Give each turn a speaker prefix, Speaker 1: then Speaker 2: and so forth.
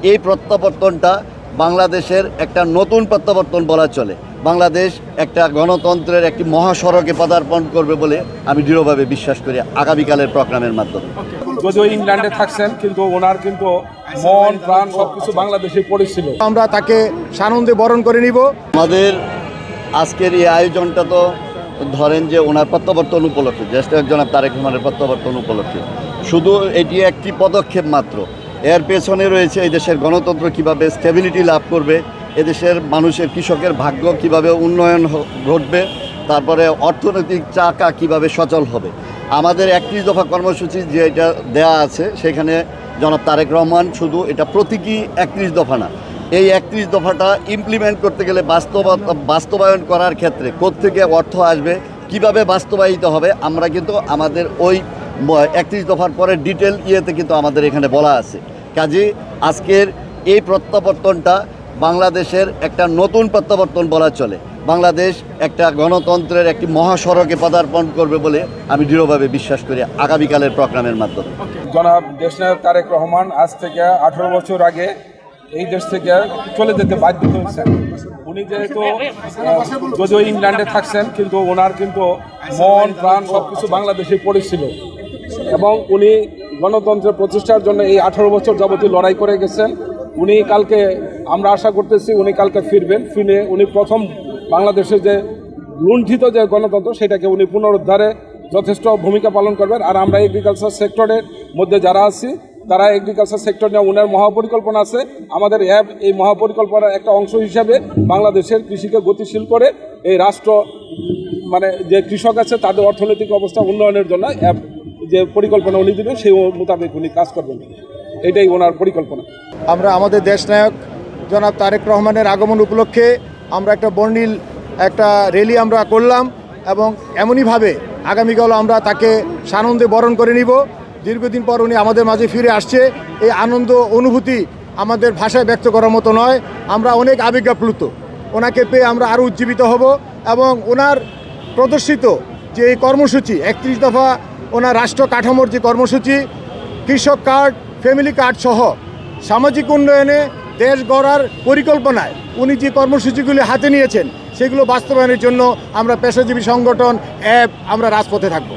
Speaker 1: এই প্রত্যাবর্তনটা বাংলাদেশের একটা নতুন প্রত্যাবর্তন বলা চলে। বাংলাদেশ একটা গণতন্ত্রের একটি মহাসড়কে পদার্পণ করবে বলে আমি দৃঢ়ভাবে বিশ্বাস করি আগামীকালের প্রোগ্রামের মাধ্যমে।
Speaker 2: যদিও ইংল্যান্ডে থাকছেন, কিন্তু ওনার কিন্তু মন প্রাণ সবকিছু বাংলাদেশে পড়েছিল।
Speaker 3: আমরা তাকে সানন্দে বরণ করে নিব।
Speaker 1: আমাদের আজকের এই আয়োজনটা তো ধরেন যে ওনার প্রত্যাবর্তন উপলক্ষে, জ্যেষ্ঠ জনাব তারেক রহমানের প্রত্যাবর্তন উপলক্ষে শুধু এটি একটি পদক্ষেপ মাত্র। এর পেছনে রয়েছে এই দেশের গণতন্ত্র কিভাবে স্টেবিলিটি লাভ করবে, এদেশের মানুষের কৃষকের ভাগ্য কিভাবে উন্নয়ন ঘটবে, তারপরে অর্থনৈতিক চাকা কিভাবে সচল হবে। আমাদের 31 দফা কর্মসূচি যে এটা দেয়া আছে, সেখানে জনাব তারেক রহমান শুধু এটা প্রতীকী 31 দফা না, এই 31 দফাটা ইমপ্লিমেন্ট করতে গেলে বাস্তবায়ন করার ক্ষেত্রে কোত্থেকে অর্থ আসবে, কিভাবে বাস্তবায়িত হবে, আমরা কিন্তু আমাদের ওই 31 দফার পরে ডিটেল ইয়েতে কিন্তু আমাদের এখানে বলা আছে। কাজে আজকের এই প্রত্যাবর্তনটা বাংলাদেশের একটা নতুন প্রত্যাবর্তন বলা চলে। বাংলাদেশ একটা গণতন্ত্রের একটি মহাসড়কে পদার্পণ করবে বলে আমি দৃঢ়ভাবে বিশ্বাস করি আগামীকালের প্রোগ্রামের মাধ্যমে।
Speaker 2: জনাব দেশনায়ক তারেক রহমান আজ থেকে 18 বছর আগে এই দেশ থেকে চলে যেতে বাধ্য হয়েছেন। উনি যেহেতু যদিও ইংল্যান্ডে থাকছেন, কিন্তু ওনার কিন্তু মন প্রাণ সবকিছু বাংলাদেশে পড়েছিল এবং উনি গণতন্ত্রের প্রতিষ্ঠার জন্য এই 18 বছর যাবতীয় লড়াই করে গেছেন। উনি কালকে, আমরা আশা করতেছি উনি কালকে ফিরবেন। ফিরে উনি প্রথম বাংলাদেশের যে লুণ্ঠিত যে গণতন্ত্র, সেটাকে উনি পুনরুদ্ধারে যথেষ্ট ভূমিকা পালন করবেন। আর আমরা এগ্রিকালচার সেক্টরের মধ্যে যারা আছি, তারা এগ্রিকালচার সেক্টর নিয়ে ওনার মহাপরিকল্পনা আছে। আমাদের অ্যাপ এই মহাপরিকল্পনার একটা অংশ হিসাবে বাংলাদেশের কৃষিকে গতিশীল করে এই রাষ্ট্র, মানে যে কৃষক আছে তাদের অর্থনৈতিক অবস্থা উন্নয়নের জন্য অ্যাপ যে পরিকল্পনা উনি দেবেন, সেই মোতাবেক উনি কাজ করবেন। এটাই ওনার পরিকল্পনা।
Speaker 3: আমরা আমাদের দেশনায়ক জনাব তারেক রহমানের আগমন উপলক্ষে আমরা একটা বর্ণিল একটা র্যালি আমরা করলাম এবং এমনইভাবে আগামীকাল আমরা তাকে সানন্দে বরণ করে নিব। দীর্ঘদিন পর উনি আমাদের মাঝে ফিরে আসছে। এই আনন্দ অনুভূতি আমাদের ভাষায় ব্যক্ত করার মতো নয়। আমরা অনেক আবেগাপ্লুত। ওনাকে পেয়ে আমরা আরও উজ্জীবিত হব এবং ওনার প্রদর্শিত যে এই কর্মসূচি 31 দফা, ওনার রাষ্ট্র কাঠামোর যে কর্মসূচি, কৃষক কার্ড, ফ্যামিলি কার্ড সহ সামাজিক উন্নয়নে দেশ গড়ার পরিকল্পনায় উনি যে কর্মসূচিগুলি হাতে নিয়েছেন, সেগুলো বাস্তবায়নের জন্য আমরা পেশাজীবী সংগঠন অ্যাপ আমরা রাজপথে থাকব।